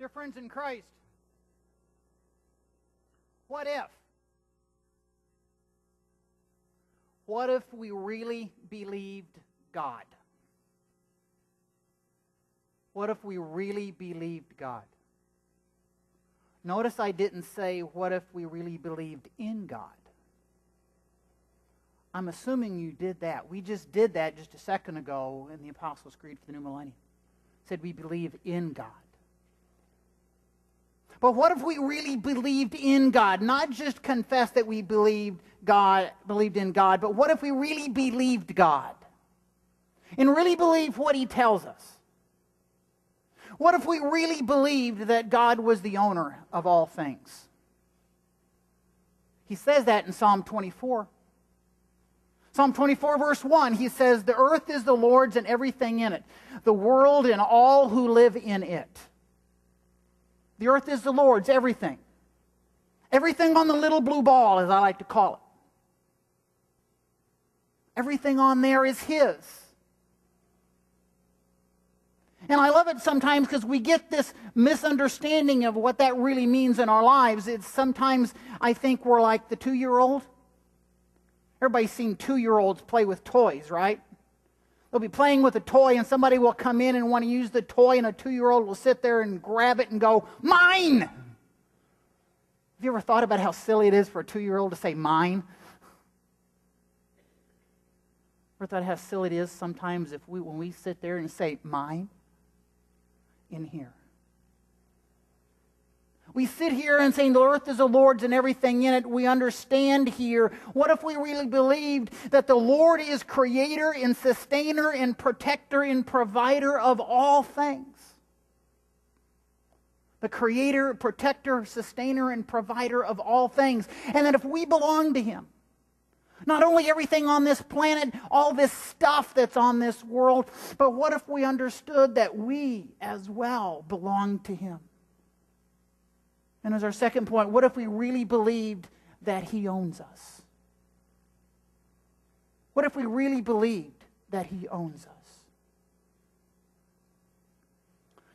Dear friends in Christ, what if? What if we really believed God? What if we really believed God? Notice I didn't say, what if we really believed in God? I'm assuming you did that. We just did that just a second ago in the Apostles' Creed for the New Millennium. Said we believe in God. But what if we really believed in God? Not just confessed that we believed in God, but what if we really believed God? And really believed what He tells us? What if we really believed that God was the owner of all things? He says that in Psalm 24. Psalm 24, verse 1, he says, "The earth is the Lord's and everything in it, the world and all who live in it." The earth is the Lord's, everything. Everything on the little blue ball, as I like to call it. Everything on there is His. And I love it sometimes because we get this misunderstanding of what that really means in our lives. It's sometimes I think we're like the 2-year-old. Everybody's seen 2-year-olds play with toys, right? They'll be playing with a toy and somebody will come in and want to use the toy and a 2-year-old will sit there and grab it and go, "Mine!" Have you ever thought about how silly it is for a 2-year-old to say mine? Ever thought how silly it is sometimes when we sit there and say mine in here? We sit here and saying the earth is the Lord's and everything in it. We understand here. What if we really believed that the Lord is creator and sustainer and protector and provider of all things? The creator, protector, sustainer, and provider of all things. And that if we belong to Him, not only everything on this planet, all this stuff that's on this world, but what if we understood that we as well belong to Him? And as our second point, what if we really believed that He owns us? What if we really believed that He owns us?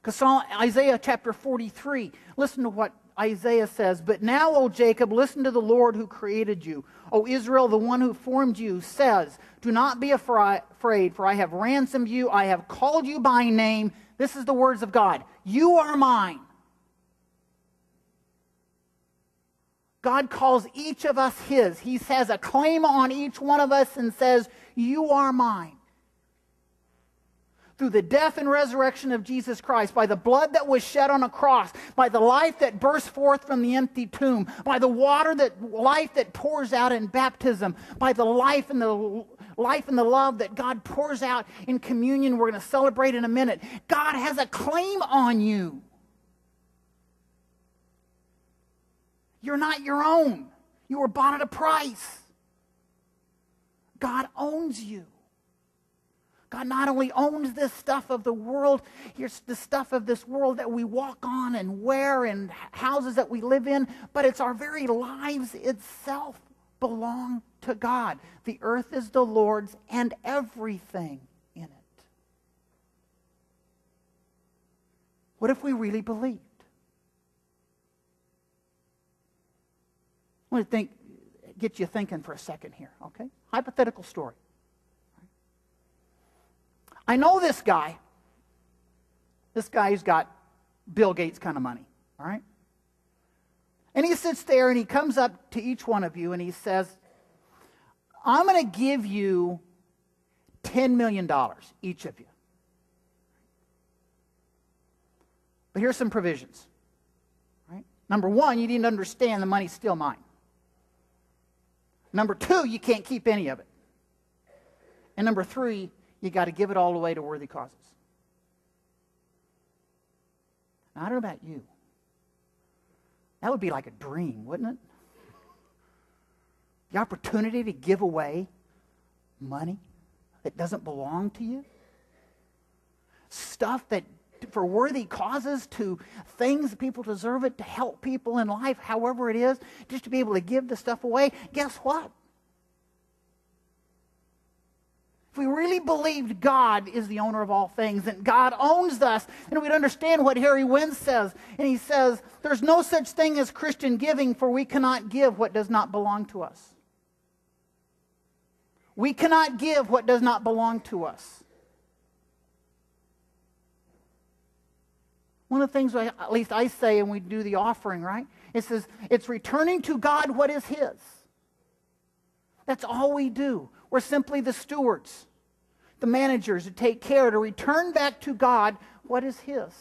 Because Isaiah chapter 43, listen to what Isaiah says. "But now, O Jacob, listen to the Lord who created you. O Israel, the one who formed you, says, do not be afraid, for I have ransomed you. I have called you by name." This is the words of God. "You are mine." God calls each of us His. He has a claim on each one of us and says, "You are mine." Through the death and resurrection of Jesus Christ, by the blood that was shed on a cross, by the life that burst forth from the empty tomb, by the life that pours out in baptism, by the life and the love that God pours out in communion we're going to celebrate in a minute. God has a claim on you. You're not your own. You were bought at a price. God owns you. God not only owns this stuff of the world, here's the stuff of this world that we walk on and wear and houses that we live in, but it's our very lives itself belong to God. The earth is the Lord's and everything in it. What if we really believed? I want to get you thinking for a second here, okay? Hypothetical story. I know this guy. This guy's got Bill Gates kind of money, all right? And he sits there and he comes up to each one of you and he says, "I'm going to give you $10 million, each of you. But here's some provisions, right? Number one, you need to understand the money's still mine. Number two, you can't keep any of it. And number three, you got to give it all away to worthy causes." Now, I don't know about you. That would be like a dream, wouldn't it? The opportunity to give away money that doesn't belong to you. Stuff that for worthy causes, to things that people deserve it, to help people in life, however it is, just to be able to give the stuff away. Guess what? if we really believed God is the owner of all things and God owns us, then we'd understand what Harry Wynn says. And he says, there's no such thing as Christian giving, for we cannot give what does not belong to us. We cannot give what does not belong to us. One of the things, at least I say, when we do the offering, right? It says, it's returning to God what is His. That's all we do. We're simply the stewards, the managers who take care to return back to God what is His.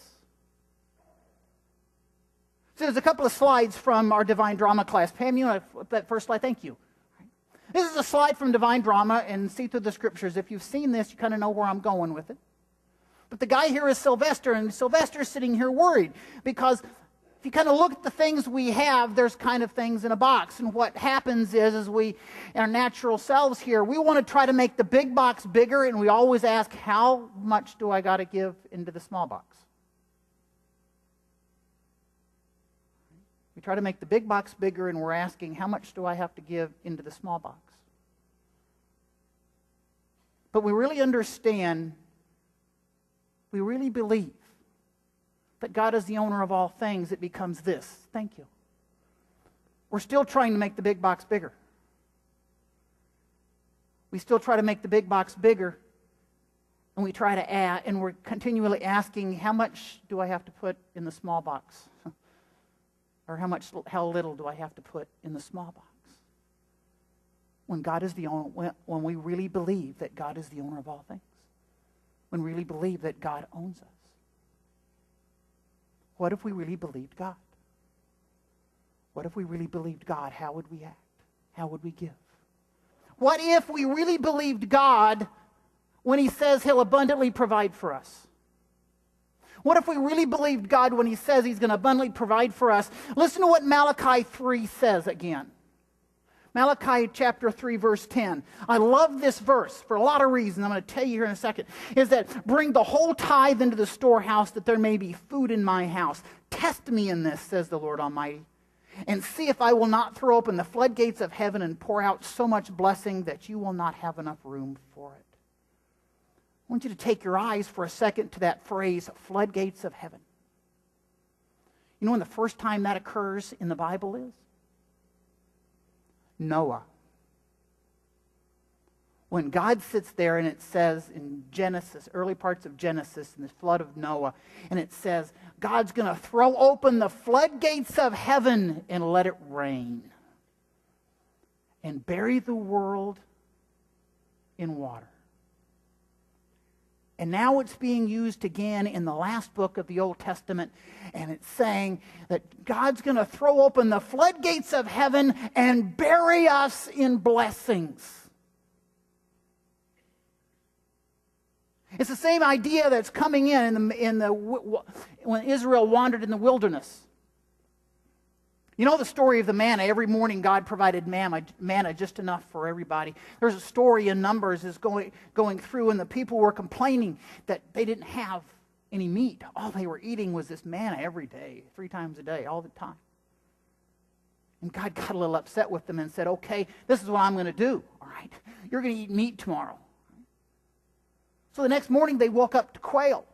So there's a couple of slides from our Divine Drama class. Pam, you want to flip that first slide? Thank you. This is a slide from Divine Drama, and see through the Scriptures. If you've seen this, you kind of know where I'm going with it. But the guy here is Sylvester, and Sylvester's sitting here worried because if you kind of look at the things we have, there's kind of things in a box. And what happens is we, our natural selves here, we want to try to make the big box bigger, and we always ask, how much do I got to give into the small box? We try to make the big box bigger, and we're asking, how much do I have to give into the small box? But we really understand, we really believe that God is the owner of all things. It becomes this. Thank you. We're still trying to make the big box bigger. We still try to make the big box bigger, and we try to add, and we're continually asking, how much do I have to put in the small box? Or how little do I have to put in the small box? When God is the owner, when we really believe that God is the owner of all things. When we really believe that God owns us. What if we really believed God? What if we really believed God? How would we act? How would we give? What if we really believed God when He says He'll abundantly provide for us? What if we really believed God when He says He's going to abundantly provide for us? Listen to what Malachi 3 says again. Malachi chapter 3, verse 10. I love this verse for a lot of reasons. I'm going to tell you here in a second. Is that bring the whole tithe into the storehouse that there may be food in my house. Test me in this, says the Lord Almighty, and see if I will not throw open the floodgates of heaven and pour out so much blessing that you will not have enough room for it. I want you to take your eyes for a second to that phrase, floodgates of heaven. You know when the first time that occurs in the Bible is? Noah. When God sits there and it says in Genesis, early parts of Genesis, in the flood of Noah, and it says, God's going to throw open the floodgates of heaven and let it rain and bury the world in water. And now it's being used again in the last book of the Old Testament, and it's saying that God's going to throw open the floodgates of heaven and bury us in blessings. It's the same idea that's coming when Israel wandered in the wilderness. You know the story of the manna. Every morning God provided manna just enough for everybody. There's a story in Numbers is going through, and the people were complaining that they didn't have any meat. All they were eating was this manna every day, 3 times a day, all the time. And God got a little upset with them and said, okay, this is what I'm going to do. All right, you're going to eat meat tomorrow. So the next morning they woke up to quail.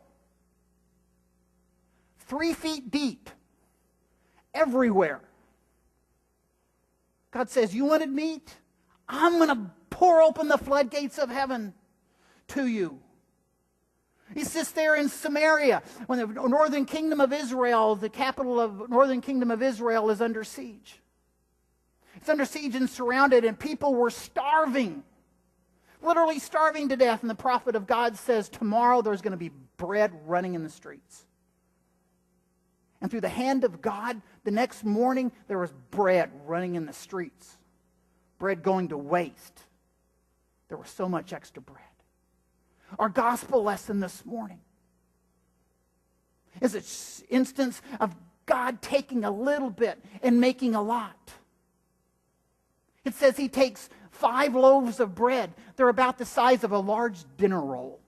3 feet deep. Everywhere. God says, you wanted meat? I'm going to pour open the floodgates of heaven to you. He sits there in Samaria when the northern kingdom of Israel, the capital of northern kingdom of Israel, is under siege. It's under siege and surrounded, and people were starving. Literally starving to death. And the prophet of God says, tomorrow there's going to be bread running in the streets. And through the hand of God, the next morning, there was bread running in the streets. Bread going to waste. There was so much extra bread. Our gospel lesson this morning is an instance of God taking a little bit and making a lot. It says He takes 5 loaves of bread. They're about the size of a large dinner roll.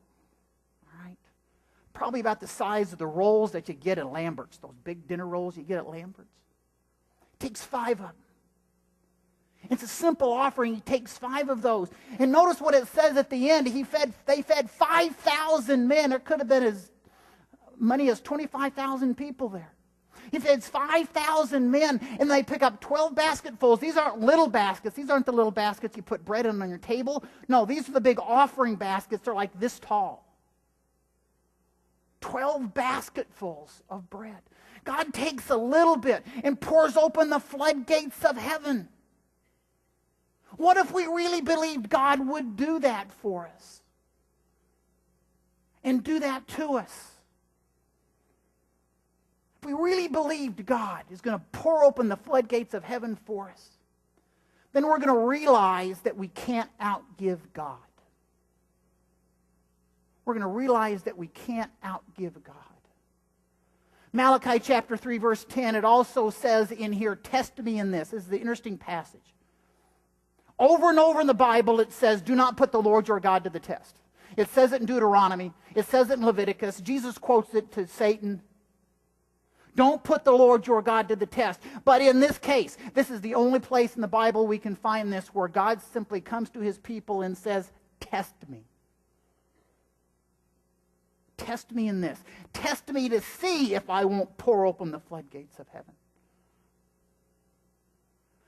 Probably about the size of the rolls that you get at Lambert's, those big dinner rolls you get at Lambert's. Takes 5 of them. It's a simple offering. He takes 5 of those. And notice what it says at the end. They fed 5,000 men. There could have been as many as 25,000 people there. He feeds 5,000 men, and they pick up 12 basketfuls. These aren't little baskets. These aren't the little baskets you put bread in on your table. No, these are the big offering baskets. They're like this tall. 12 basketfuls of bread. God takes a little bit and pours open the floodgates of heaven. What if we really believed God would do that for us? And do that to us? If we really believed God is going to pour open the floodgates of heaven for us, then we're going to realize that we can't outgive God. We're going to realize that we can't outgive God. Malachi chapter 3, verse 10, it also says in here, test me in this. This is the interesting passage. Over and over in the Bible it says, do not put the Lord your God to the test. It says it in Deuteronomy. It says it in Leviticus. Jesus quotes it to Satan. Don't put the Lord your God to the test. But in this case, this is the only place in the Bible we can find this where God simply comes to his people and says, test me. Test me in this. Test me to see if I won't pour open the floodgates of heaven.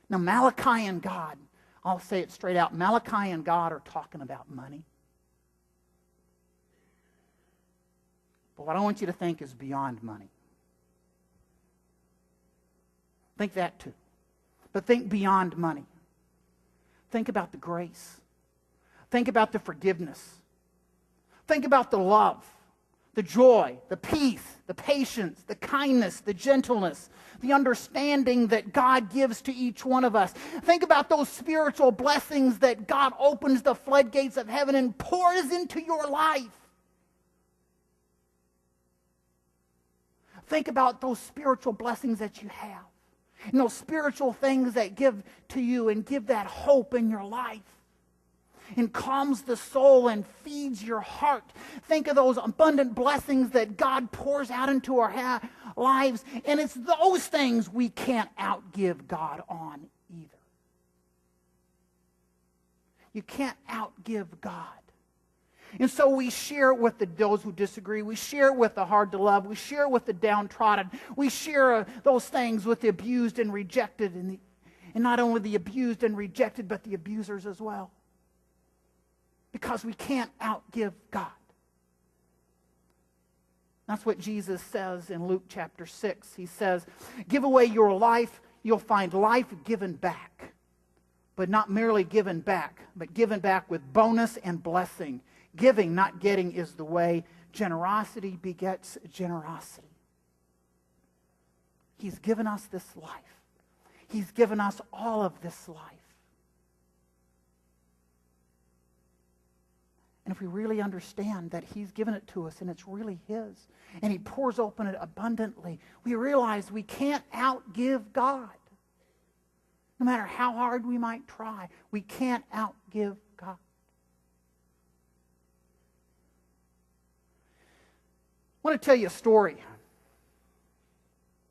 Now, Malachi and God, I'll say it straight out, Malachi and God are talking about money. But what I want you to think is beyond money. Think that too. But think beyond money. Think about the grace. Think about the forgiveness. Think about the love, the joy, the peace, the patience, the kindness, the gentleness, the understanding that God gives to each one of us. Think about those spiritual blessings that God opens the floodgates of heaven and pours into your life. Think about those spiritual blessings that you have. And those spiritual things that give to you and give that hope in your life. And calms the soul and feeds your heart. Think of those abundant blessings that God pours out into our lives. And it's those things we can't outgive God on either. You can't outgive God. And so we share it with those who disagree. We share it with the hard to love. We share it with the downtrodden. We share those things with the abused and rejected. And not only the abused and rejected, but the abusers as well. Because we can't outgive God. That's what Jesus says in Luke chapter 6. He says, give away your life, you'll find life given back. But not merely given back, but given back with bonus and blessing. Giving, not getting, is the way. Generosity begets generosity. He's given us this life. He's given us all of this life. And if we really understand that he's given it to us and it's really his, and he pours open it abundantly, we realize we can't outgive God. No matter how hard we might try, we can't outgive God. I want to tell you a story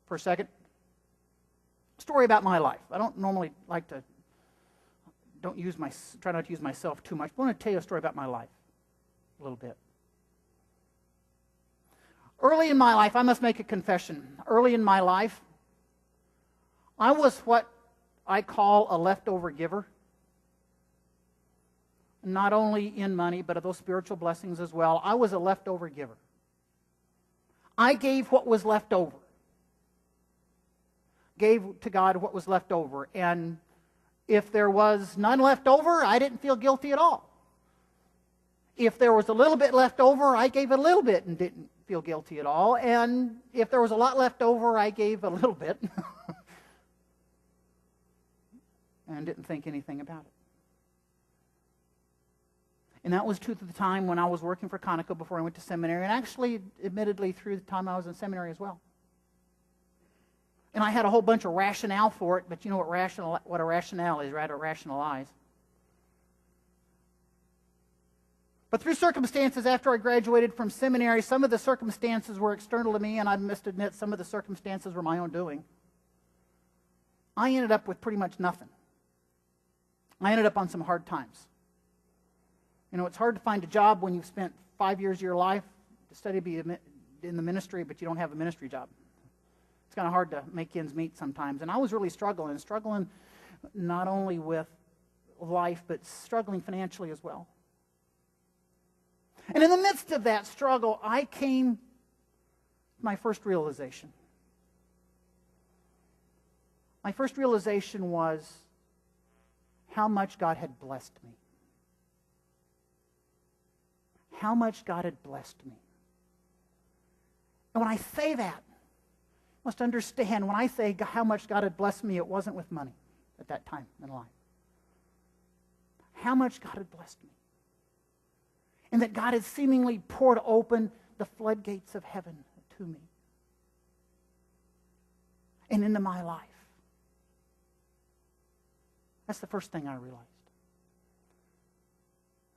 for a second. A story about my life. I don't normally like to, try not to use myself too much, but I want to tell you a story about my life a little bit. Early in my life, I must make a confession. Early in my life, I was what I call a leftover giver. Not only in money, but of those spiritual blessings as well. I was a leftover giver. I gave what was left over. Gave to God what was left over. And if there was none left over, I didn't feel guilty at all. If there was a little bit left over, I gave a little bit and didn't feel guilty at all. And if there was a lot left over, I gave a little bit and didn't think anything about it. And that was true at the time when I was working for Conoco before I went to seminary, and actually, admittedly, through the time I was in seminary as well. And I had a whole bunch of rationale for it, but you know what a rationale is, right? A rationalize. But through circumstances after I graduated from seminary, some of the circumstances were external to me, and I must admit some of the circumstances were my own doing. I ended up with pretty much nothing. I ended up on some hard times. You know, it's hard to find a job when you've spent 5 years of your life to study to be in the ministry, but you don't have a ministry job. It's kind of hard to make ends meet sometimes. And I was really struggling not only with life, but struggling financially as well. And in the midst of that struggle, I came to my first realization. My first realization was how much God had blessed me. How much God had blessed me. And when I say that, you must understand, when I say how much God had blessed me, it wasn't with money at that time in life. How much God had blessed me. And that God had seemingly poured open the floodgates of heaven to me and into my life. That's the first thing I realized.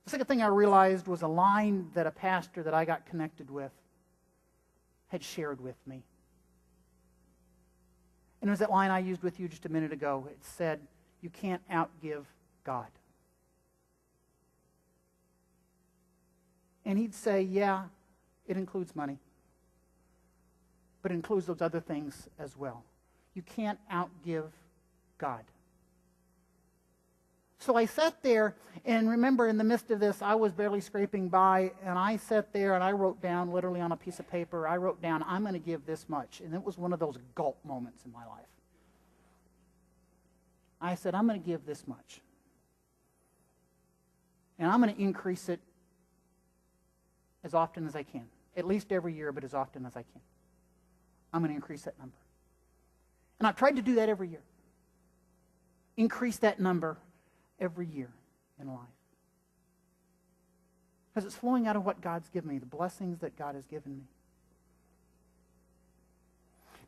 The second thing I realized was a line that a pastor that I got connected with had shared with me. And it was that line I used with you just a minute ago. It said, "You can't outgive God." And he'd say, yeah, it includes money. But it includes those other things as well. You can't outgive God. So I sat there, and remember, in the midst of this, I was barely scraping by, and I sat there and I wrote down, literally on a piece of paper, I wrote down, I'm going to give this much. And it was one of those gulp moments in my life. I said, I'm going to give this much. And I'm going to increase it as often as I can. At least every year, but as often as I can. I'm going to increase that number. And I've tried to do that every year. Increase that number every year in life. Because it's flowing out of what God's given me, the blessings that God has given me.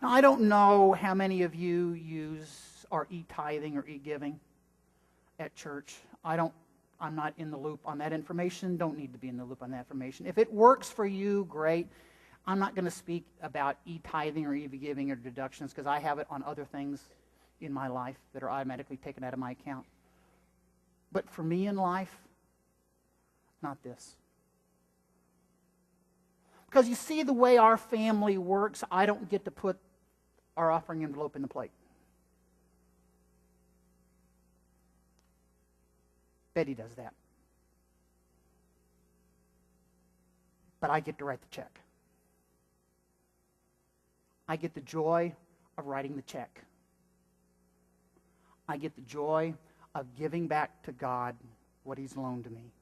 Now, I don't know how many of you use or e-tithing or e-giving at church. I'm not in the loop on that information. Don't need to be in the loop on that information. If it works for you, great. I'm not going to speak about e-tithing or e-giving or deductions because I have it on other things in my life that are automatically taken out of my account. But for me in life, not this. Because you see the way our family works, I don't get to put our offering envelope in the plate. Betty does that. But I get to write the check. I get the joy of writing the check. I get the joy of giving back to God what He's loaned to me.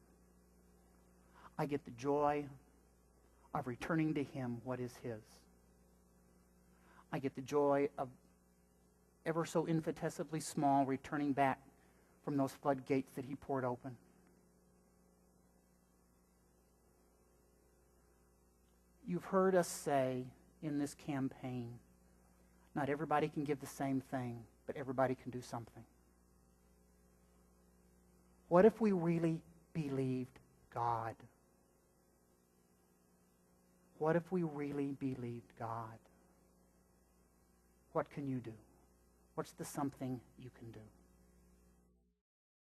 I get the joy of returning to Him what is His. I get the joy of ever so infinitesimally small returning back from those floodgates that He poured open. You've heard us say in this campaign, not everybody can give the same thing, but everybody can do something. What if we really believed God? What if we really believed God? What can you do? What's the something you can do?